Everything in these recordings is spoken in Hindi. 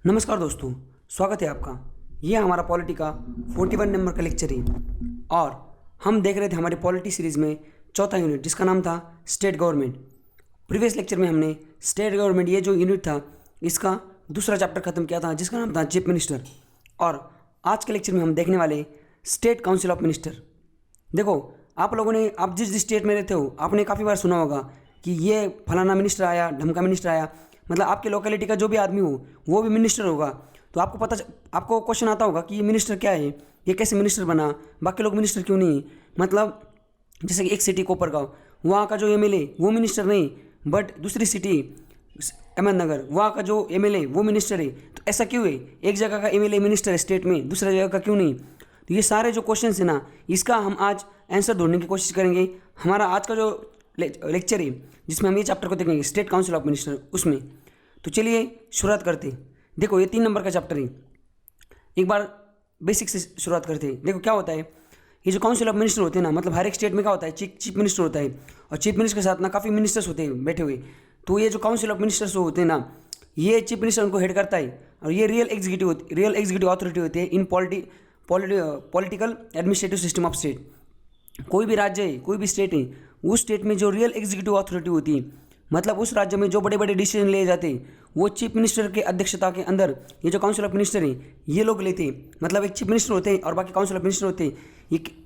नमस्कार दोस्तों, स्वागत है आपका। ये हमारा पॉलिटी का 41 नंबर का लेक्चर है और हम देख रहे थे हमारी पॉलिटी सीरीज़ में चौथा यूनिट जिसका नाम था स्टेट गवर्नमेंट। प्रीवियस लेक्चर में हमने स्टेट गवर्नमेंट ये जो यूनिट था इसका दूसरा चैप्टर ख़त्म किया था जिसका नाम था चीफ मिनिस्टर। और आज के लेक्चर में हम देखने वाले स्टेट काउंसिल ऑफ मिनिस्टर। देखो, आप लोगों ने आप जिस स्टेट में रहते हो आपने काफ़ी बार सुना होगा कि ये फलाना मिनिस्टर आया, ढमका मिनिस्टर आया, मतलब आपके लोकेलिटी का जो भी आदमी हो वो भी मिनिस्टर होगा। तो आपको क्वेश्चन आता होगा कि ये मिनिस्टर क्या है, ये कैसे मिनिस्टर बना, बाकी लोग मिनिस्टर क्यों नहीं। मतलब जैसे कि एक सिटी कोपरगांव, वहाँ का जो एमएलए वो मिनिस्टर नहीं, बट दूसरी सिटी अहमदनगर वहाँ का जो एमएलए वो मिनिस्टर है। तो ऐसा क्यों है, एक जगह का एमएलए मिनिस्टर है स्टेट में, दूसरी जगह का क्यों नहीं। तो ये सारे जो क्वेश्चन है ना, इसका हम आज आंसर ढूंढने की कोशिश करेंगे। हमारा आज का जो लेक्चर है जिसमें हम ये चैप्टर को देखेंगे स्टेट काउंसिल ऑफ मिनिस्टर, उसमें तो चलिए शुरुआत करते हैं। देखो, ये 3 नंबर का चैप्टर है। एक बार बेसिक से शुरुआत करते हैं। देखो क्या होता है, ये जो काउंसिल ऑफ मिनिस्टर होते हैं ना, मतलब हर एक स्टेट में क्या होता है, चीफ मिनिस्टर होता है और चीफ मिनिस्टर के साथ ना काफ़ी मिनिस्टर्स होते हैं बैठे हुए। तो ये जो काउंसिल ऑफ मिनिस्टर्स होते हैं ना, ये चीफ मिनिस्टर उनको हेड करता है और ये रियल एग्जीक्यूटिव अथॉरिटी होती है इन political administrative system of state. कोई भी राज्य है, कोई भी स्टेट है, उस स्टेट में जो रियल एग्जीक्यूटिव अथॉरिटी होती है, मतलब उस राज्य में जो बड़े बड़े डिसीजन लिए जाते हैं वो चीफ मिनिस्टर के अध्यक्षता के अंदर ये जो काउंसिल ऑफ मिनिस्टर है ये लोग लेते हैं। मतलब एक चीफ मिनिस्टर होते हैं और बाकी काउंसिल ऑफ मिनिस्टर होते हैं,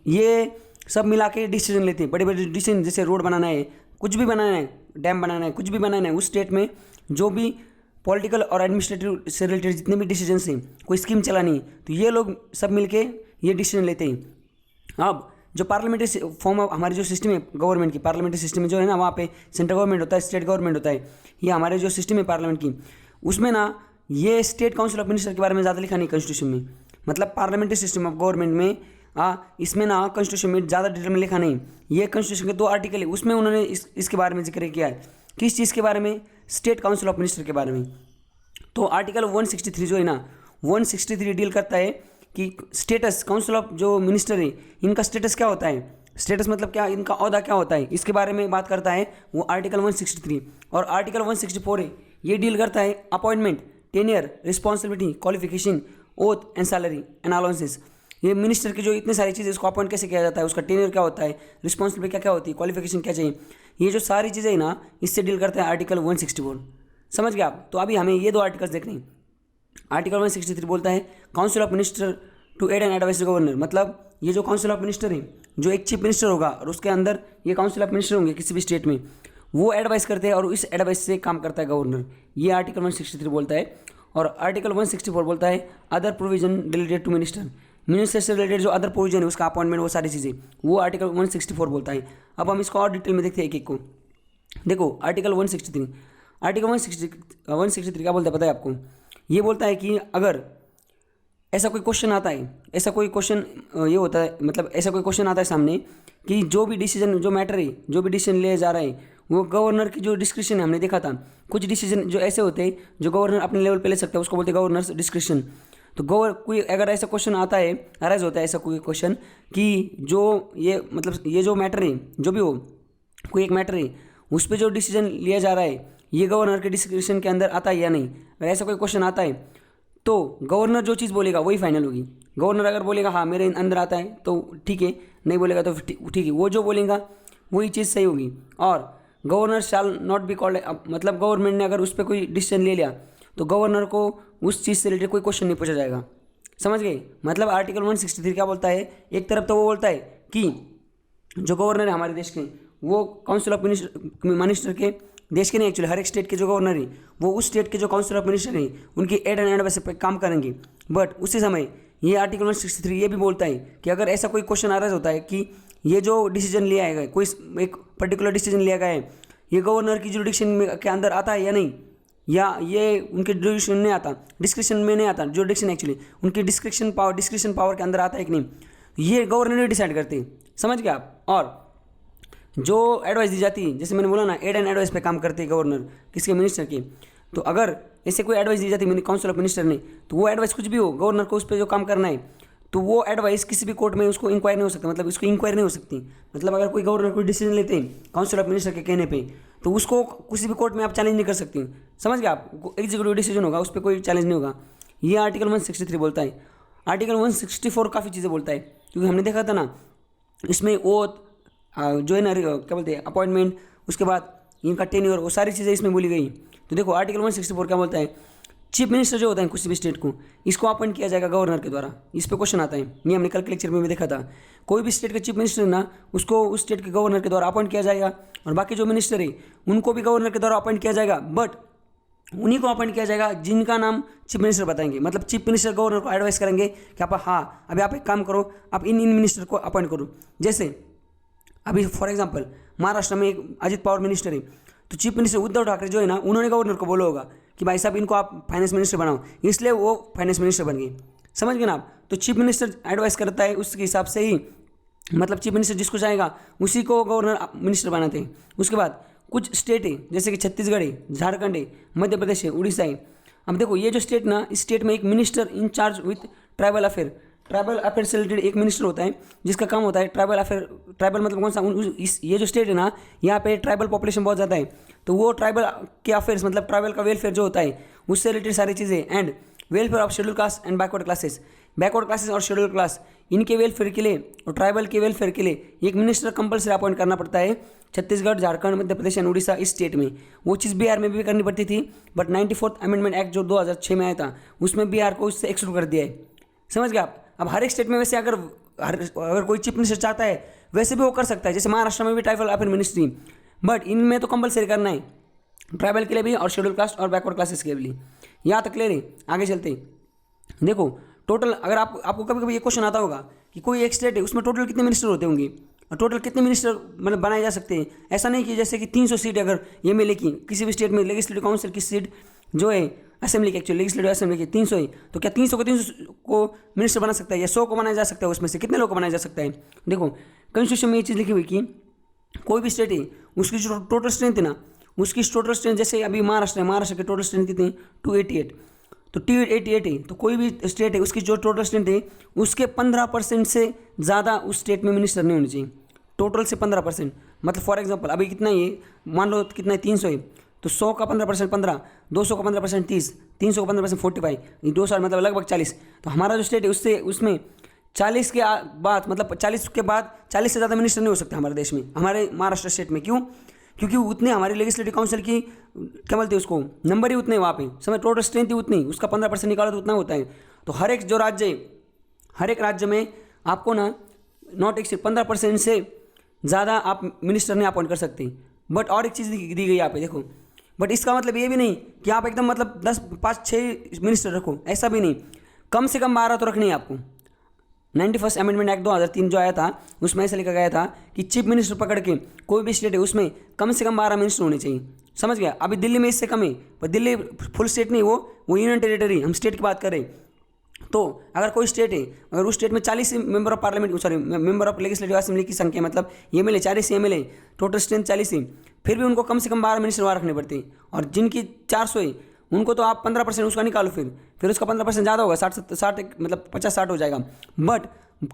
ये सब मिला के डिसीजन लेते हैं। बड़े बड़े डिसीजन, जैसे रोड बनाना है, कुछ भी बनाना है, डैम बनाना है, कुछ भी बनाना है, उस स्टेट में जो भी पॉलिटिकल और एडमिनिस्ट्रेटिव से रिलेटेड जितने भी डिसीजन हैं, कोई स्कीम चलानी, तो ये लोग सब मिलके ये डिसीजन लेते हैं। अब जो पार्लियामेंट्री फॉर्म ऑफ हमारी जो सिस्टम है गवर्नमेंट की, पार्लियामेंट्री सिस्टम में जो है ना, वहाँ पे सेंट्रल गवर्नमेंट होता है, स्टेट गवर्नमेंट होता है। ये हमारे जो सिस्टम है पार्लियामेंट की, उसमें ना ये स्टेट काउंसिल ऑफ मिनिस्टर के बारे में ज़्यादा लिखा नहीं कॉन्स्टिट्यूशन में। मतलब पार्लियामेंट्री सिस्टम ऑफ गवर्नमेंट में इसमें ना कॉन्स्टिट्यूशन में ज़्यादा डिटेल में लिखा नहीं। ये कॉन्स्टिट्यूशन के 2 आर्टिकल है, उसमें उन्होंने इसके बारे में जिक्र किया है। किस चीज़ के बारे में, स्टेट काउंसिल ऑफ मिनिस्टर के बारे में। तो आर्टिकल 163 जो है ना, 163 डील करता है कि स्टेटस काउंसिल ऑफ जो मिनिस्टर है इनका स्टेटस क्या होता है, स्टेटस मतलब क्या, इनका ओहदा क्या होता है, इसके बारे में बात करता है वो आर्टिकल 163। और आर्टिकल 164 है, ये डील करता है appointment, tenure, responsibility, qualification, oath and salary and allowances. ये मिनिस्टर की जो इतनी सारी चीज़ें, उसको अपॉइंट कैसे किया जाता है, उसका टेन्योर क्या होता है, रिस्पॉन्सिबिलिटी क्या क्या होती है, क्वालिफिकेशन क्या चाहिए, ये जो सारी चीज़ें है ना, इससे डील करता है आर्टिकल 164। समझ गए आप। तो अभी हमें ये 2 आर्टिकल्स देखने हैं। आर्टिकल 163 बोलता है council of minister to aid and advise governor. मतलब ये जो काउंसिल ऑफ मिनिस्टर है, जो एक चीफ मिनिस्टर होगा और उसके अंदर ये काउंसिल ऑफ मिनिस्टर होंगे किसी भी स्टेट में, वो एडवाइस करते हैं और इस एडवाइस से काम करता है गवर्नर। ये आर्टिकल 163 बोलता है। और आर्टिकल 164 बोलता है other provision related to minister, minister से रिलेटेड जो अदर प्रोविजन है, उसका अपॉइंटमेंट, वो सारी चीज़ें, वो आर्टिकल 164 बोलता है। अब हम इसको और डिटेल में देखते हैं एक एक को। देखो आर्टिकल 163, आर्टिकल 163 क्या बोलता है पता है आपको। ये बोलता है कि अगर ऐसा कोई क्वेश्चन आता है, ऐसा कोई क्वेश्चन ये होता है, मतलब ऐसा कोई क्वेश्चन आता है सामने कि जो भी डिसीजन, जो मैटर है, जो भी डिसीजन लिया जा रहा है, वो गवर्नर की जो डिस्क्रिप्शन है, हमने देखा था कुछ डिसीजन जो ऐसे होते हैं जो गवर्नर अपने लेवल पे ले सकता है, उसको बोलते हैं गवर्नर्स डिस्क्रिप्शन। तो कोई अगर ऐसा क्वेश्चन आता है, अराइज होता है ऐसा कोई क्वेश्चन कि जो ये मतलब ये जो मैटर है, जो भी हो, कोई एक मैटर है, उस पर जो डिसीजन लिया जा रहा है ये गवर्नर के डिस्क्रिप्शन के अंदर आता है या नहीं। अगर ऐसा कोई क्वेश्चन आता है तो गवर्नर जो चीज़ बोलेगा वही फाइनल होगी। गवर्नर अगर बोलेगा हाँ मेरे अंदर आता है तो ठीक है, नहीं बोलेगा तो ठीक है, वो जो बोलेगा वही चीज़ सही होगी। और governor shall not be called, मतलब गवर्नमेंट ने अगर उस पर कोई डिसीजन ले लिया तो गवर्नर को उस चीज़ से रिलेटेड कोई क्वेश्चन नहीं पूछा जाएगा। समझ गए। मतलब आर्टिकल 163 क्या बोलता है, एक तरफ तो वो बोलता है कि जो गवर्नर है हमारे देश के, वो काउंसिल ऑफ मिनिस्टर के, देश के नहीं एक्चुअली हर एक स्टेट के जो गवर्नर है वो उस स्टेट के जो काउंसिल ऑफ मिनिस्टर है उनकी एड एंड एडवाइस पे काम करेंगे। बट उसी समय ये आर्टिकल 163 ये भी बोलता है कि अगर ऐसा कोई क्वेश्चन आ रहा होता है कि ये जो डिसीजन लिया है, कोई एक पर्टिकुलर डिसीजन लिया गया है, ये गवर्नर की जुडिक्शन के अंदर आता है या नहीं, या ये उनके जुडिक्शन नहीं आता, डिस्क्रिप्शन में नहीं आता, जुडिक्शन एक्चुअली उनकी डिस्क्रिप्शन पावर के अंदर आता है कि नहीं, ये गवर्नर ने डिसाइड करते हैं। समझ गए आप। और जो एडवाइस दी जाती है, जैसे मैंने बोला ना, एड एंड एडवाइस पे काम करते हैं गवर्नर, किसके, मिनिस्टर की। तो अगर ऐसे कोई एडवाइस दी जाती है काउंसिल ऑफ मिनिस्टर ने, तो वो एडवाइस कुछ भी हो, गवर्नर को उस पर जो काम करना है तो वो एडवाइस किसी भी कोर्ट में उसको इंक्वायरी नहीं हो सकती, मतलब उसको इंक्वायरी नहीं हो सकती। मतलब अगर कोई गवर्नर कोई डिसीजन लेते हैं काउंसिल ऑफ मिनिस्टर के कहने पे, तो उसको किसी भी कोर्ट में आप चैलेंज नहीं कर सकती। समझ गए आप, एग्जीक्यूटिव डिसीजन होगा, उस पर कोई चैलेंज नहीं होगा। ये आर्टिकल 163 बोलता है। आर्टिकल 164 काफ़ी चीज़ें बोलता है, क्योंकि हमने देखा था ना इसमें ओथ जो है ना क्या बोलते हैं अपॉइंटमेंट, उसके बाद इनका टेन्योर, वो सारी चीज़ें इसमें बोली गई। तो देखो आर्टिकल 164 क्या बोलता है, चीफ मिनिस्टर जो होता है किसी भी स्टेट को, इसको अपॉइंट किया जाएगा गवर्नर के द्वारा। इस पे क्वेश्चन आता है, ये हमने कल के लेक्चर में भी देखा था। कोई भी स्टेट का चीफ मिनिस्टर ना, उसको उस स्टेट के गवर्नर के द्वारा अपॉइंट किया जाएगा, और बाकी जो मिनिस्टर है उनको भी गवर्नर के द्वारा अपॉइंट किया जाएगा, बट उन्हीं को अपॉइंट किया जाएगा जिनका नाम चीफ मिनिस्टर बताएंगे। मतलब चीफ मिनिस्टर गवर्नर को एडवाइस करेंगे कि आप हाँ अभी आप एक काम करो, आप इन मिनिस्टर को अपॉइंट करो। जैसे अभी फॉर एग्जांपल महाराष्ट्र में एक अजित पवार मिनिस्टर है, तो चीफ मिनिस्टर उद्धव ठाकरे जो है ना, उन्होंने गवर्नर को बोला होगा कि भाई साहब इनको आप फाइनेंस मिनिस्टर बनाओ, इसलिए वो फाइनेंस मिनिस्टर बन गए। समझ गए ना आप। तो चीफ मिनिस्टर एडवाइस करता है, उसके हिसाब से ही मतलब चीफ मिनिस्टर जिसको चाहेगा उसी को गवर्नर मिनिस्टर बनाते हैं। उसके बाद कुछ स्टेट है जैसे कि छत्तीसगढ़ है, झारखंड है, मध्य प्रदेश है, उड़ीसा है। अब देखो ये जो स्टेट ना, इस स्टेट में एक minister in charge with tribal affair से रिलेटेड एक मिनिस्टर होता है जिसका काम होता है ट्राइबल अफेयर। ट्राइबल मतलब कौन सा, ये जो स्टेट है ना, यहाँ पे ट्राइबल पॉपुलेशन बहुत ज़्यादा है, तो वो ट्राइबल के अफेयर्स मतलब ट्राइबल का वेलफेयर जो होता है उससे रिलेटेड सारी चीज़ें, and welfare of schedule caste and backward classes और शेड्यूल क्लास, इनके वेलफेयर के लिए और ट्राइबल के वेलफेयर के लिए एक मिनिस्टर कंपलसरी अपॉइंट करना पड़ता है। छत्तीसगढ़, झारखंड, मध्य प्रदेश एंड उड़ीसा इस स्टेट में। वो चीज़ बिहार में भी करनी पड़ती थी, बट 94th अमेंडमेंट एक्ट जो 2006 में आया था उसमें बिहार को उससे एक्सक्लूड कर दिया है। समझ गए आप। अब हर एक स्टेट में वैसे अगर कोई चीफ मिनिस्टर चाहता है वैसे भी वो कर सकता है, जैसे महाराष्ट्र में भी ट्राइबल अफेयर मिनिस्ट्री, बट इनमें तो कंपलसरी करना है ट्राइबल के लिए भी और शेड्यूल कास्ट और बैकवर्ड क्लासेस के लिए। यहाँ तक क्लियर है। आगे चलते हैं। देखो टोटल अगर आपको कभी कभी ये क्वेश्चन आता होगा कि कोई एक स्टेट है उसमें टोटल कितने मिनिस्टर होते होंगे और टोटल कितने मिनिस्टर मतलब बनाए जा सकते हैं। ऐसा नहीं कि जैसे कि 300 सीट अगर एमएलए की किसी भी स्टेट में लेजिस्लेटिव काउंसिल की सीट जो है असेंबली की, एक्चुअली लेजिस्लेटिव असेंबली की 300 है, तो क्या 300 को मिनिस्टर बना सकता है या 100 को बनाया जा सकता है, उसमें से कितने लोग को बनाया जा सकता है। देखो कॉन्स्टिट्यूशन में ये चीज़ लिखी हुई कि कोई भी स्टेट है उसकी जो टोटल स्ट्रेंथ है ना, उसकी टोटल स्ट्रेंथ जैसे अभी महाराष्ट्र है, महाराष्ट्र की टोटल स्ट्रेंथ कितनी 288, तो 288 है, तो कोई भी स्टेट है उसकी जो टोटल स्ट्रेंथ है उसके 15% से ज़्यादा उस स्टेट में मिनिस्टर नहीं होने चाहिए। टोटल से 15%, मतलब फॉर एग्जांपल अभी कितना ये मान लो कितना है 300 है, तो 100 का 15% 15, 200 का 15% 30, 300 का 15% 45, ये 200 मतलब लगभग 40। तो हमारा जो स्टेट है उससे उसमें 40 के बाद मतलब 40 के बाद 40 से ज़्यादा मिनिस्टर नहीं हो सकते हमारे देश में, हमारे महाराष्ट्र स्टेट में। क्यों? क्योंकि उतने हमारी लेजिस्लेटिव काउंसिल की क्या बोलते हैं उसको नंबर ही उतने वहाँ पे, समझ, टोटल स्ट्रेंथ ही उतनी, उसका 15% निकालो तो उतना होता है। तो हर एक जो राज्य है, हर एक राज्य में आपको ना नॉट एक्सीड 15% से ज़्यादा आप मिनिस्टर नहीं अपॉइंट कर सकते। बट और एक चीज़ दी गई यहाँ पे देखो, बट इसका मतलब ये भी नहीं कि आप एकदम मतलब 10, 5, 6 मिनिस्टर रखो, ऐसा भी नहीं, कम से कम 12 तो रखनी है आपको। 91st अमेंडमेंट एक्ट 2003 जो आया था उसमें ऐसा लिखा गया था कि चीफ मिनिस्टर पकड़ के कोई भी स्टेट है उसमें कम से कम 12 मिनिस्टर होने चाहिए। समझ गया। अभी दिल्ली में इससे कम है, पर दिल्ली फुल स्टेट नहीं, वो यूनियन टेरिटरी, हम स्टेट की बात करें। तो अगर कोई स्टेट है, अगर उस स्टेट में 40 member of parliament, sorry member of legislative assembly की संख्या मतलब एमएलए 40 एमएलए, टोटल स्ट्रेंथ 40 है, फिर भी उनको कम से कम 12 मिनिस्टर वहाँ रखने पड़ते हैं। और जिनकी 400 है उनको तो आप 15% उसका निकालो, फिर उसका 15% ज़्यादा होगा, 60 मतलब 50-60 हो जाएगा, बट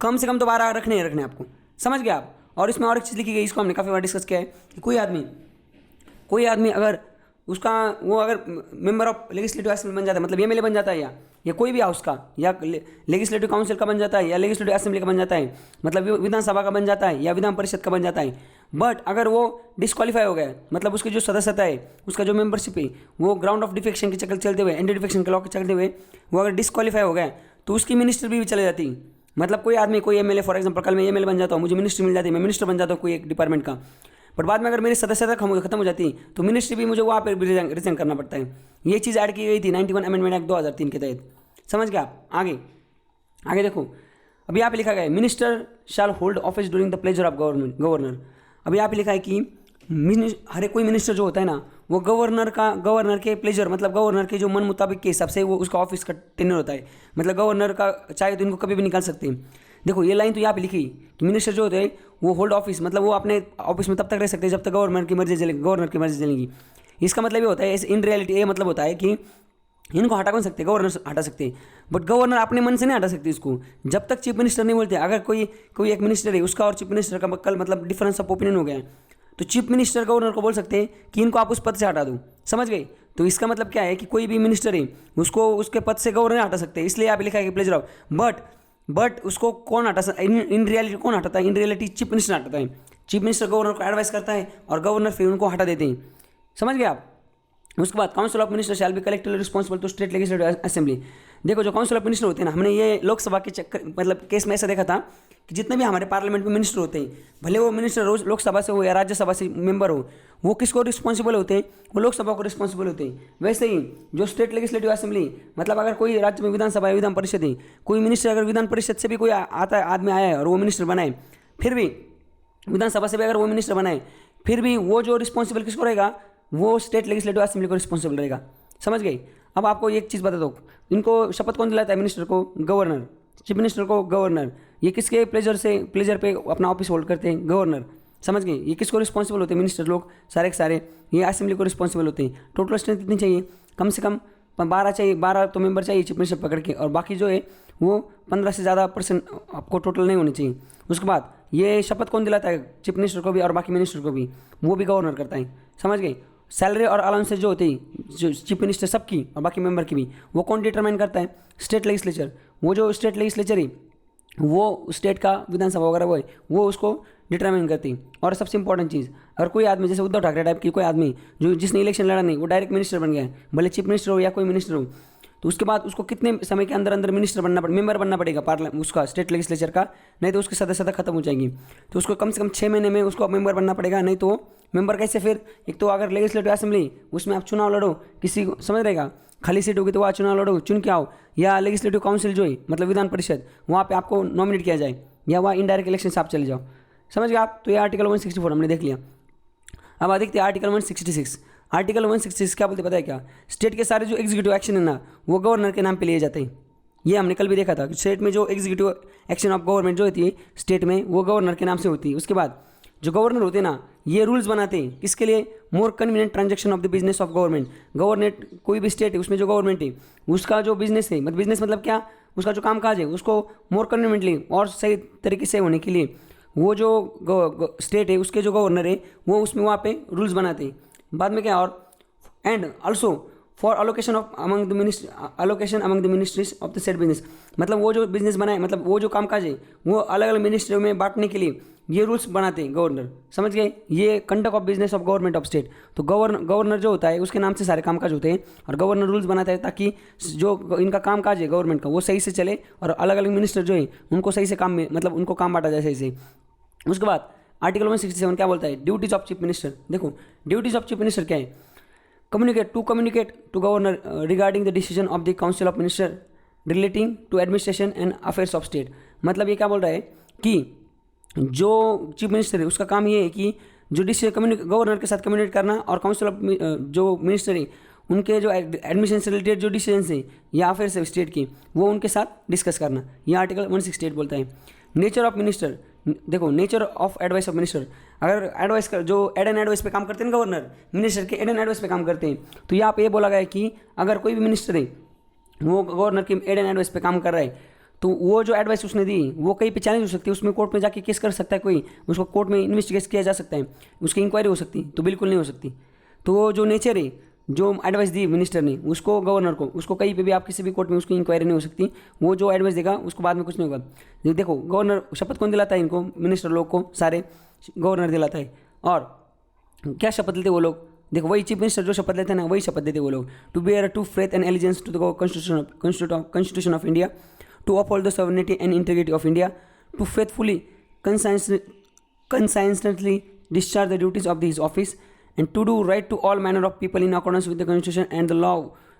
कम से कम तो 12 रखने आपको। समझ गए आप। और इसमें और एक चीज़ लिखी गई, इसको हमने काफ़ी बार डिस्कस किया है कि कोई आदमी अगर उसका वो अगर मेंबर ऑफ लेजिस्लेटिव असेंबली बन जाता है, मतलब एमएलए बन जाता है या कोई भी हाउस का या लेजिस्लेटिव काउंसिल का बन जाता है या लेजिस्लेटिव असेंबली का बन जाता है, मतलब विधानसभा का बन जाता है या विधान परिषद का बन जाता है, बट अगर वो डिस्क्वालीफाई हो गया, मतलब उसकी जो सदस्यता है, उसका जो मेंबरशिप है वो ग्राउंड ऑफ डिफेक्शन के चक्कर चलते हुए, एंटी डिफेक्शन के लॉ के चलते हुए वो अगर डिस्क्वालीफाई हो गया तो उसकी मिनिस्टर भी चले जाती। मतलब कोई आदमी, कोई एमएलए, फॉर एग्जांपल कल मैं एमएलए बन जाता हूँ, मुझे मिनिस्ट्री मिल जाती है, मैं मिनिस्टर बन जाता हूँ कोई एक डिपार्टमेंट का, बट बाद में अगर मेरी सदस्यता खत्म हो जाती तो मिनिस्ट्री भी मुझे वहाँ पर रिजाइन करना पड़ता है। ये चीज़ ऐड की गई थी 91 अमेंडमेंट एक्ट 2003 के तहत। समझ गया आप। आगे देखो, अभी यहाँ पे लिखा गया है minister shall hold office during the pleasure of governor. अभी यहाँ पे लिखा है कि हर एक कोई मिनिस्टर जो होता है ना, वो गवर्नर के प्लेजर, मतलब गवर्नर के जो मन मुताबिक के हिसाब से वो उसका ऑफिस का टेन्योर होता है, मतलब गवर्नर का चाहे तो इनको कभी भी निकाल सकते हैं। देखो ये लाइन तो यहाँ पे लिखी कि मिनिस्टर जो होते हैं वो होल्ड ऑफिस, मतलब वो अपने ऑफिस में तब तक रह सकते हैं जब तक गवर्नर की मर्जी चलेगी। इसका मतलब ये होता है, इन रियलिटी ये मतलब होता है कि इनको हटा कौन सकते, गवर्नर हटा सकते हैं, बट गवर्नर अपने मन से नहीं हटा सकते इसको, जब तक चीफ मिनिस्टर नहीं बोलते। अगर कोई कोई एक मिनिस्टर है, उसका और चीफ मिनिस्टर का कल मतलब डिफरेंस ऑफ ओपिनियन हो गया है, तो चीफ मिनिस्टर गवर्नर को बोल सकते हैं कि इनको आप उस पद से हटा दो, समझ गए। तो इसका मतलब क्या है कि कोई भी मिनिस्टर है उसको उसके पद से गवर्नर हटा सकते हैं, इसलिए यहाँ पे लिखा है कि प्लेजर ऑफ, बट उसको कौन हटा सकता, इन रियलिटी कौन हटाता है, इन रियलिटी चीफ मिनिस्टर हटाता है। चीफ मिनिस्टर गवर्नर को एडवाइस करता है और गवर्नर फिर उनको हटा देते हैं, समझ गए आप। उसके बाद council of minister shall be collectively responsible to state legislative assembly. देखो जो काउंसिल ऑफ मिनिस्टर होते हैं ना, हमने ये लोकसभा के चक्कर मतलब केस में ऐसा देखा था कि जितने भी हमारे पार्लियामेंट में मिनिस्टर होते हैं, भले वो मिनिस्टर रोज लोकसभा से हो या राज्यसभा से मेंबर हो, वो किसको रिस्पॉन्सिबल होते हैं, वो लोकसभा को रिस्पॉन्सिबल होते हैं। वैसे ही जो स्टेट लेजिस्लेटिव असेंबली, मतलब अगर कोई राज्य में विधानसभा या विधान परिषद है, कोई मिनिस्टर अगर विधान परिषद से भी कोई आता है, आदमी आया है और वो मिनिस्टर बनाए, फिर भी विधानसभा से भी अगर वो मिनिस्टर बनाए, फिर भी वो जो रिस्पॉन्सिबल किसको रहेगा, वो स्टेट लेजिस्लेटिव असेंबली को रिस्पॉन्सिबल रहेगा, समझ गए। अब आपको एक चीज़ बता दो, इनको शपथ कौन दिलाता है, मिनिस्टर को गवर्नर, चीफ मिनिस्टर को गवर्नर। ये किसके प्लेजर पे अपना ऑफिस होल्ड करते हैं, गवर्नर, समझ गए। ये किसको रिस्पॉन्सिबल होते हैं, मिनिस्टर लोग सारे के सारे, ये असेंबली को रिस्पॉन्सिबल होते हैं। टोटल स्ट्रेंथ कितनी चाहिए, कम से कम 12 चाहिए, 12 तो मेंबर चाहिए चीफ मिनिस्टर पकड़ के, और बाकी जो है वो 15 से ज़्यादा % आपको टोटल नहीं होनी चाहिए। उसके बाद ये शपथ कौन दिलाता है, चीफ मिनिस्टर को भी और बाकी मिनिस्टर को भी, वो भी गवर्नर करता है, समझ गए। सैलरी और अलाउंसेज जो होती है जो चीफ मिनिस्टर सबकी और बाकी मेंबर की भी, वो कौन डिटरमाइन करता है, स्टेट लेजिस्लेचर। वो जो स्टेट लेजिस्लेचर है वो स्टेट का विधानसभा वगैरह वो है, वो उसको डिटरमाइन करती है। और सबसे इंपॉर्टेंट चीज़, अगर कोई आदमी जैसे उद्धव ठाकरे टाइप की कोई आदमी जो जिसने इलेक्शन लड़ा नहीं, वो डायरेक्ट मिनिस्टर बन गया है, भले चीफ मिनिस्टर हो या कोई मिनिस्टर हो, तो उसके बाद उसको कितने समय के अंदर अंदर मिनिस्टर मेंबर बनना पड़ेगा पार्लियामेंट उसका स्टेट लेजिस्लेचर का, नहीं तो उसकी सदस्यता खत्म हो जाएगी। तो उसको कम से कम 6 महीने में उसको मेंबर बनना पड़ेगा, नहीं तो मेंबर कैसे फिर। एक तो अगर लेजिस्लेटिव असेंबली उसमें आप चुनाव लड़ो, किसी को समझ रहेगा, खाली सीट होगी तो वहाँ चुनाव लड़ो, चुन के आओ, या लेजिस्लेटिव काउंसिल जो है मतलब विधान परिषद, वहाँ पे आपको नॉमिनेट किया जाए, या वहाँ इनडायरेक्ट इलेक्शन से आप चले जाओ, समझ गए आप। तो ये आर्टिकल 164 हमने देख लिया। अब देखते हैं आर्टिकल 166। आर्टिकल 166 क्या बोलते पता है क्या, स्टेट के सारे जो एग्जीक्यूटिव एक्शन है ना, वो गवर्नर के नाम पे लिए जाते हैं। ये हमने कल भी देखा था, स्टेट में जो एग्जीक्यूटिव एक्शन ऑफ गवर्नमेंट जो होती है स्टेट में, वो गवर्नर के नाम से होती है। उसके बाद जो गवर्नर होते हैं ना, ये रूल्स बनाते हैं किसके लिए, more convenient transaction of the business of government. Government कोई भी स्टेट है उसमें जो गवर्नमेंट है उसका जो बिजनेस है, मतलब बिजनेस मतलब क्या, उसका जो काम काज है उसको मोर कन्वीनियंटली और सही तरीके से होने के लिए वो जो स्टेट है उसके जो गवर्नर है वो उसमें वहाँ पे रूल्स बनाते हैं। बाद में क्या, और and also for allocation among the ministries of the set business, मतलब वो जो बिजनेस बनाए, मतलब वो जो कामकाज है वो अलग अलग मिनिस्ट्रियों में बांटने के लिए ये रूल्स बनाते हैं गवर्नर, समझ गए। ये conduct of business of government of state. तो गवर्नर जो होता है उसके नाम से सारे कामकाज होते हैं, और गवर्नर रूल्स बनाता है ताकि जो इनका कामकाज है गवर्नमेंट का वो सही से चले, और अलग अलग मिनिस्टर जो है उनको सही से काम में मतलब उनको काम बांटा जाए सही से। उसके बाद आर्टिकल 167 क्या बोलता है, ड्यूटीज ऑफ चीफ मिनिस्टर। देखो ड्यूटीज ऑफ चीफ मिनिस्टर क्या है, communicate to governor regarding the decision of the council of minister relating to administration and affairs of state. मतलब ये क्या बोल रहा है कि जो चीफ मिनिस्टर है उसका काम ये है कि जो डिसीजन गवर्नर के साथ कम्युनिकेट करना, और काउंसिल ऑफ जो मिनिस्टर है उनके जो एडमिशन से रिलेटेड जो डिसीजन है या अफेयर्स है स्टेट की, वो उनके साथ डिस्कस करना। ये आर्टिकल 168 बोलता है। नेचर ऑफ मिनिस्टर, देखो nature of advice of minister, अगर एडवाइस कर जो एड एंड एडवाइस पे काम करते हैं गवर्नर, मिनिस्टर के एड एंड एडवाइस पे काम करते हैं, तो यहाँ पे ये बोला गया है कि अगर कोई भी मिनिस्टर है वो गवर्नर की एड एंड एडवाइस पे काम कर रहा है, तो वो जो एडवाइस उसने दी वो कहीं पे चैलेंज हो सकती है, उसमें कोर्ट में जाके केस कर सकता है कोई, उसको कोर्ट में इन्वेस्टिगेट किया जा सकता है, उसकी इंक्वायरी हो सकती है, तो बिल्कुल नहीं हो सकती। तो वो जो नेचर है, जो एडवाइस दी मिनिस्टर ने उसको गवर्नर को, उसको कहीं पे भी आप किसी भी कोर्ट में उसकी इंक्वायरी नहीं हो सकती, वो जो एडवाइस देगा उसको बाद में कुछ नहीं होगा। देखो गवर्नर शपथ कौन दिलाता है इनको, मिनिस्टर लोग को सारे गवर्नर दिलाता है। और क्या शपथ लेते वो लोग, देखो वही चीफ मिनिस्टर जो शपथ लेते हैं ना वही शपथ देते वो लोग, to bear to faith and allegiance to the constitution of India, to uphold the sovereignty and integrity of India, to faithfully, conscientiously discharge the duties of his office, and to do right to all manner of people in accordance with the constitution and the law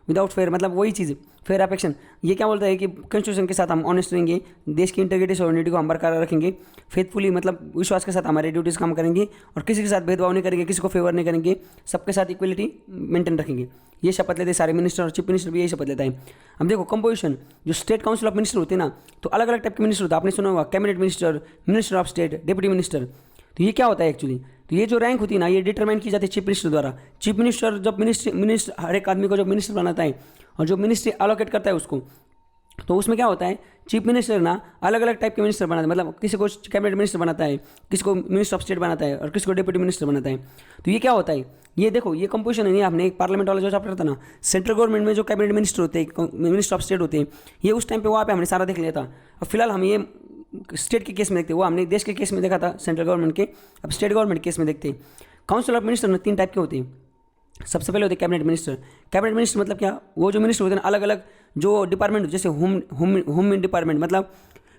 without fear। मतलब वही चीज़ फेयर अफेक्शन। ये क्या बोलता है कि कॉन्स्टिट्यूशन के साथ हम ऑनेस्ट रहेंगे, देश की इंटीग्रिटी सॉवरेनिटी को हम बरकरार रखेंगे, फेथफुली मतलब विश्वास के साथ हमारे ड्यूटीज़ काम करेंगे, और किसी के साथ भेदभाव नहीं करेंगे, किसी को फेवर नहीं करेंगे, सबके साथ इक्वलिटी मेंटेन रखेंगे। ये शपथ लेते सारे मिनिस्टर, और चीफ मिनिस्टर भी यही शपथ लेता है। अब देखो कंपोजिशन, जो स्टेट काउंसिल ऑफ मिनिस्टर होते हैं ना, तो अलग अलग टाइप के मिनिस्टर होते हैं, आपने सुना होगा cabinet minister, minister of state, deputy minister. तो ये क्या होता है एक्चुअली, तो ये जो रैंक होती है ना ये डिटरमाइन की जाती है चीफ मिनिस्टर द्वारा। चीफ मिनिस्टर जब मिनिस्टर हर एक आदमी को जब मिनिस्टर बनाता है, और जो मिनिस्ट्री अलोकेट करता है उसको, तो उसमें क्या होता है, चीफ मिनिस्टर ना अलग अलग टाइप के मिनिस्टर बनाता है, मतलब किसी को कैबिनेट मिनिस्टर बनाता है, किसी को मिनिस्टर ऑफ स्टेट बनाता है और किसी को डिप्यूटी मिनिस्टर बनाता है। तो ये क्या होता है, ये देखो ये कंपोजिशन है, नहीं आपने एक पार्लियामेंट वाला जो चैप्टर था ना, सेंट्रल गवर्नमेंट में जो कैबिनेट मिनिस्टर होते हैं, मिनिस्टर ऑफ स्टेट होते हैं, ये उस टाइम पे वहाँ पे हमने सारा देख लिया था। और फिलहाल हम ये स्टेट के केस में देखते हैं, वो हमने देश के केस में देखा था सेंट्रल गवर्नमेंट के, अब स्टेट गवर्नमेंट केस में देखते हैं। काउंसिल ऑफ मिनिस्टर में 3 टाइप के होते हैं। सबसे पहले होते हैं कैबिनेट मिनिस्टर। कैबिनेट मिनिस्टर मतलब क्या, वो जो मिनिस्टर होते हैं अलग अलग जो डिपार्टमेंट, जैसे होम डिपार्टमेंट मतलब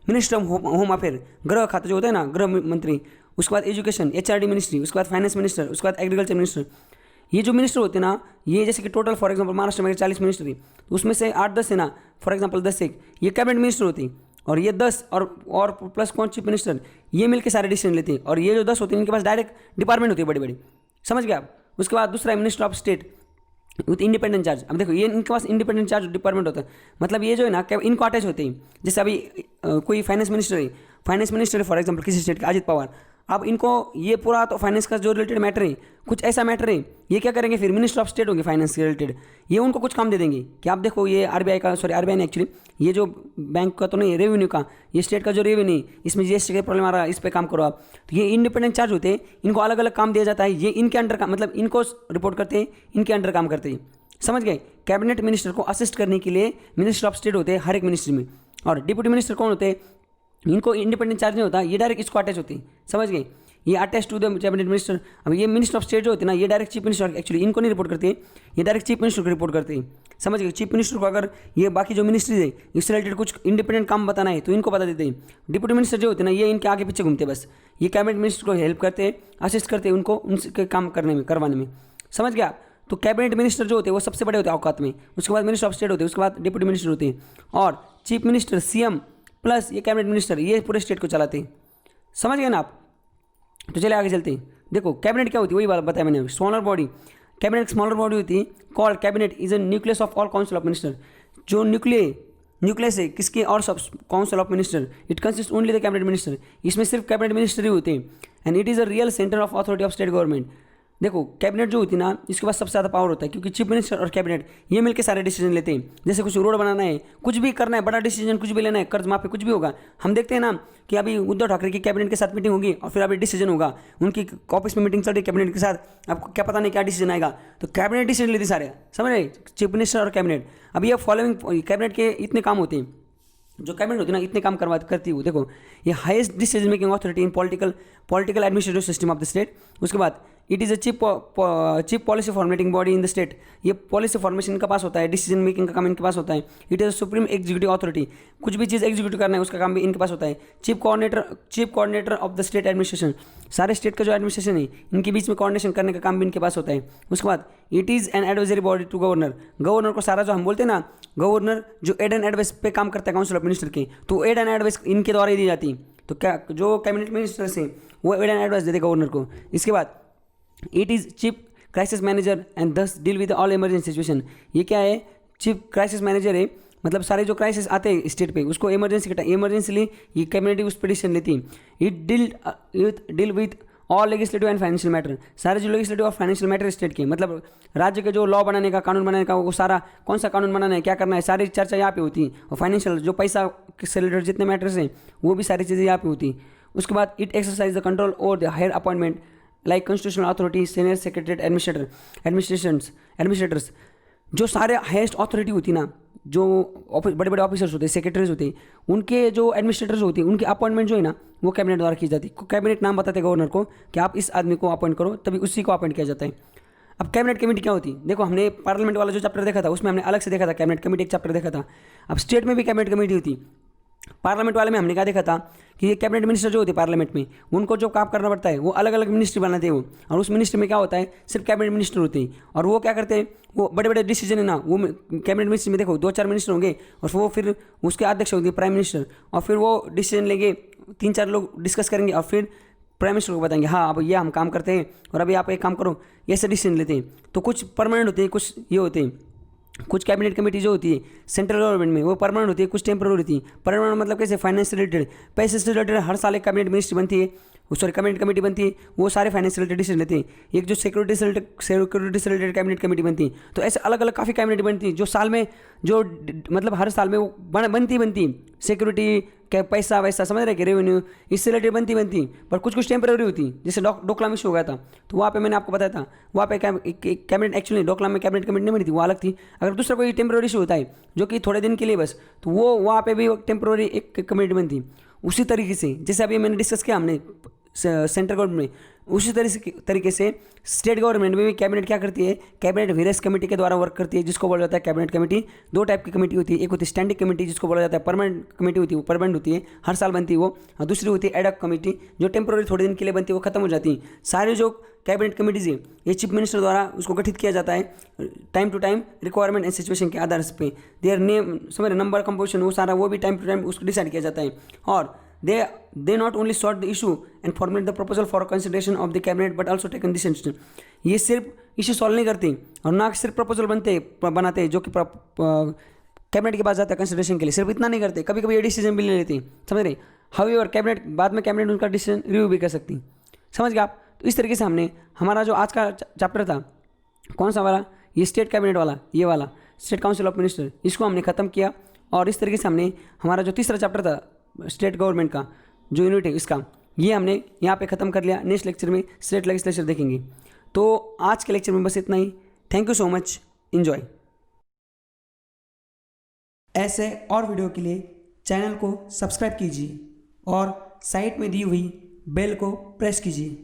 मिनिस्टर ऑफ होम अफेयर, गृह खाता जो होता है ना, गृह मंत्री, उसके बाद एजुकेशन HRD मिनिस्ट्री, उसके बाद फाइनेंस मिनिस्टर, उसके बाद एग्रीकल्चर मिनिस्टर। ये जो मिनिस्टर होते हैं ना, ये जैसे कि टोटल फॉर एग्जांपल महाराष्ट्र में 40 मिनिस्टर थी, तो उसमें से 8-10 है ना, फॉर एग्जांपल 10 एक ये कैबिनेट मिनिस्टर होती है, और ये 10 और प्लस कौन चीफ मिनिस्टर, ये मिलकर सारे डिसीजन लेते हैं। और ये जो 10 होते हैं इनके पास डायरेक्ट डिपार्टमेंट होती है बड़ी बड़ी, समझ गए आप। उसके बाद दूसरा है minister of state with independent charge. अब देखो ये इनके पास इंडिपेंडेंट चार्ज डिपार्टमेंट होता है, मतलब ये जो है ना इनको अटैच होते हैं। जैसे अभी कोई फाइनेंस मिनिस्टर है फॉर एग्जांपल किसी स्टेट का, अजित पवार, अब इनको ये पूरा तो फाइनेंस का जो रिलेटेड मैटर है, कुछ ऐसा मैटर है, ये क्या करेंगे फिर मिनिस्टर ऑफ स्टेट होंगे फाइनेंस के रिलेटेड, ये उनको कुछ काम दे देंगे कि आप देखो ये आरबीआई ने एक्चुअली ये जो बैंक का तो नहीं, रेवेन्यू का, ये स्टेट का जो रेवेन्यू इसमें जीएसटी का प्रॉब्लम आ रहा है, इस पर काम करो आप। तो ये इंडिपेंडेंट चार्ज होते हैं, इनको अलग अलग काम दिया जाता है, ये इनके अंडर का मतलब इनको रिपोर्ट करते हैं, इनके अंडर काम करते हैं, समझ गए। कैबिनेट मिनिस्टर को असिस्ट करने के लिए मिनिस्टर ऑफ स्टेट होते हैं हर एक मिनिस्ट्री में। और डिप्यूटी मिनिस्टर कौन होते हैं, इनको इंडिपेंडेंट चार्ज नहीं होता, ये डायरेक्ट इसको अटैच होती है, समझ गए, ये attach to the cabinet minister. अब ये मिनिस्टर ऑफ स्टेट जो होते हैं ना, ये डायरेक्ट चीफ मिनिस्टर, एक्चुअली इनको नहीं रिपोर्ट करते हैं, ये डायरेक्ट चीफ मिनिस्टर को रिपोर्ट करते हैं, समझ गए। चीफ मिनिस्टर को अगर ये बाकी जो मिनिस्ट्री है इससे रिलेटेड कुछ इंडिपेंडेंट काम बताना है तो इनको बता देते हैं। डिप्यूटी मिनिस्टर जो होते हैं ना, ये इनके आगे पीछे घूमते हैं बस, ये कैबिनेट मिनिस्टर को हेल्प करते हैं, असिस्ट करते हैं उनको उनके काम करवाने में, समझ गया। तो कैबिनेट मिनिस्टर जो होते हैं वो सबसे बड़े होते हैं औकात में, उसके बाद मिनिस्टर ऑफ स्टेट होते हैं, उसके बाद डिप्यूटी मिनिस्टर होते हैं, और चीफ मिनिस्टर CM प्लस ये कैबिनेट मिनिस्टर, ये पूरे स्टेट को चलाते हैं, समझ गए ना आप। तो चले आगे चलते हैं। देखो कैबिनेट क्या होती है, वही बात बताया मैंने, smaller body. Cabinet smaller body होती है, called cabinet is a nucleus of all council of minister. जो न्यूक्लियस है किसके और सब council of minister, it consist only the cabinet minister, इसमें सिर्फ कैबिनेट मिनिस्टर ही होते हैं, and it is a real centre of authority of state government. देखो कैबिनेट जो होती है ना, इसके पास सबसे ज़्यादा पावर होता है, क्योंकि चीफ मिनिस्टर और कैबिनेट ये मिलकर सारे डिसीजन लेते हैं। जैसे कुछ रोड बनाना है, कुछ भी करना है, बड़ा डिसीजन कुछ भी लेना है, कर्ज माफी कुछ भी होगा, हम देखते हैं ना कि अभी उद्धव ठाकरे की कैबिनेट के साथ मीटिंग होगी और फिर अभी डिसीजन होगा, उनकी ऑफिस में मीटिंग चल रही है कैबिनेट के साथ, आपको क्या पता नहीं क्या डिसीजन आएगा, तो कैबिनेट डिसीजन लेती सारे, समझ रहे, चीफ मिनिस्टर और कैबिनेट। अभी ये फॉलोइंग कैबिनेट के इतने काम होते हैं, जो कैबिनेट होती है ना इतने काम करती है। देखो ये highest decision making authority in political administrative system of the state. उसके बाद it is a chief policy formulating body in the state, ये पॉलिसी फॉर्मेशन इनके पास होता है, डिसीजन मेकिंग का काम इनके पास होता है। It is a supreme executive authority, कुछ भी चीज़ एग्जीक्यूटिव करना है उसका काम भी इनके पास होता है। Chief coordinator of the state administration, सारे स्टेट का जो एडमिनिस्ट्रेशन है इनके बीच में कोऑर्डिनेशन करने का काम भी इनके पास होता है। उसके बाद it is an advisory body to governor को सारा जो हम बोलते हैं ना, गवर्नर जो एड एंड एडवाइस पे काम करता है काउंसिल ऑफ मिनिस्टर के, तो एड एंड एडवाइस इनके द्वारा ही दी जाती है। तो क्या जो कैबिनेट मिनिस्टर्स हैं वो एड एंड एडवाइस देते गवर्नर को। इसके बाद it is chief crisis manager and thus deal with all emergency situation. ये क्या है, चीफ क्राइसिस मैनेजर है, मतलब सारे जो क्राइसिस आते हैं स्टेट पे उसको इमरजेंसीली ये कैबिनेट उस पर डिसीजन लेती है। It deal with all legislative and financial matter, सारे जो लेजिस्लेटिव और फाइनेंशियल मैटर स्टेट के, मतलब राज्य के जो लॉ बनाने का, कानून बनाने का, वो सारा कौन सा कानून बनाना है, क्या करना है, सारी चर्चा यहाँ पे होती है। और फाइनेंशियल जो पैसा से रिलेटेड जितने मैटर्स हैं वो भी सारी चीज़ें यहाँ पे होती हैं। उसके बाद it exercise the control over the higher appointment like constitutional authority, senior secretariat administrators, जो सारे हाईएस्ट अथॉरिटी होती ना, जो बड़े बड़े ऑफिसर्स होते हैं, सेक्रेटरीज होते हैं, उनके जो एडमिनिस्ट्रेटर्स होते हैं उनकी अपॉइंटमेंट जो है ना वो कैबिनेट द्वारा की जाती है। कैबिनेट नाम बताते हैं गवर्नर को कि आप इस आदमी को अपॉइंट करो, तभी उसी को अपॉइंट किया जाता है। अब कैबिनेट कमेटी क्या होती है, देखो हमने पार्लियामेंट वाला जो चैप्टर देखा था उसमें हमने अलग से देखा था, कैबिनेट कमेटी एक चैप्टर देखा था। अब स्टेट में भी कैबिनेट कमेटी होती है। पार्लियामेंट वाले में हमने क्या देखा था कि ये कैबिनेट मिनिस्टर जो होते हैं पार्लियामेंट में, उनको जो काम करना पड़ता है वो अलग अलग मिनिस्ट्री बनाते हैं वो, और उस मिनिस्ट्री में क्या होता है सिर्फ कैबिनेट मिनिस्टर होते हैं, और वो क्या करते हैं, वो बड़े बड़े डिसीजन है ना वो कैबिनेट मिनिस्ट्री में देखो 2-4 मिनिस्टर होंगे, और वो फिर उसके अध्यक्ष होंगे प्राइम मिनिस्टर, और फिर वो डिसीजन लेंगे, 3-4 लोग डिस्कस करेंगे और फिर प्राइम मिनिस्टर को बताएंगे हाँ अब ये हम काम करते हैं और अभी आप एक काम करो, ऐसे डिसीजन लेते हैं। तो कुछ परमानेंट होते हैं, कुछ ये होते हैं कुछ कैबिनेट कमेटी जो होती है सेंट्रल गवर्नमेंट में वो परमानेंट होती है, कुछ टेम्पोररी होती है। परमानेंट मतलब कैसे, फाइनेंस रिलेटेड, पैसे से रिलेटेड हर साल एक कैबिनेट मिनिस्ट्री बनती है, सॉरी कैबिनेट कमेटी बनती है, वो सारे फाइनेंस रिलेटेड डिसीजन लेते हैं। एक जो सिक्योरिटी से रिलेटेड कैबिनेट कमेटी बनती है। तो ऐसे अलग अलग काफ़ी कैबिनेट बनती है जो साल में जो मतलब हर साल में वो बनती है। सिक्योरिटी क्या पैसा वैसा समझ रहे कि रेवेन्यू इससे रिलेटेड बनती पर कुछ टेम्पररी होती है। जैसे डोकलाम इशू हो गया था तो वहाँ पे मैंने आपको बताया था, वहाँ पे कैबिनेट एक्चुअली डोकलाम में कैबिनेट कमेटी नहीं बनी थी, वो अलग थी। अगर दूसरा कोई टेम्पररी इशू होता है जो कि थोड़े दिन के लिए बस, तो वो वहाँ पे भी टेम्पररी एक कमेटी बनती। उसी तरीके से जैसे अभी मैंने डिस्कस किया हमने सेंट्रल गवर्नमेंट में, उसी तरीके से स्टेट गवर्नमेंट में भी कैबिनेट क्या करती है, कैबिनेट वेरियस कमेटी के द्वारा वर्क करती है, जिसको बोला जाता है कैबिनेट कमेटी। दो टाइप की कमेटी होती है, एक होती है स्टैंडिंग कमेटी जिसको बोला जाता है परमानेंट कमेटी होती है, वो परमानेंट होती है, हर साल बनती है वो। और दूसरी होती है एडॉक कमेटी जो टेम्पोररी थोड़े दिन के लिए बनती है, वो खत्म हो जाती है। सारे जो कैबिनेट कमेटीज है ये चीफ मिनिस्टर द्वारा उसको गठित किया जाता है time to time, requirement and situation के आधार पे। देयर नेम समझ नंबर कंपोजिशन वो सारा वो भी टाइम टू टाइम उसको डिसाइड किया जाता है। और they not only sought the issue and formulate the proposal for consideration of the cabinet but also taken decision। ये सिर्फ इशू सॉल्व नहीं करते और ना सिर्फ प्रपोजल बनाते जो कि कैबिनेट के पास जाता है कंसिडरेशन के लिए, सिर्फ इतना नहीं करते, कभी कभी ये डिसीजन भी ले लेते हैं, समझ रहे। हाउएवर कैबिनेट बाद में कैबिनेट उनका डिसीजन रिव्यू भी कर सकती, समझ गए आप। तो इस तरीके से हमने हमारा जो आज का चैप्टर था कौन सा वाला, ये स्टेट कैबिनेट वाला, ये वाला स्टेट काउंसिल ऑफ मिनिस्टर, इसको हमने ख़त्म किया। और इस तरीके से हमने हमारा जो तीसरा चैप्टर था स्टेट गवर्नमेंट का जो यूनिट है इसका, ये हमने यहाँ पे ख़त्म कर लिया। नेक्स्ट लेक्चर में स्टेट लेजिस्लेचर देखेंगे। तो आज के लेक्चर में बस इतना ही। Thank you so much, enjoy. ऐसे और वीडियो के लिए चैनल को सब्सक्राइब कीजिए और साइड में दी हुई बेल को प्रेस कीजिए।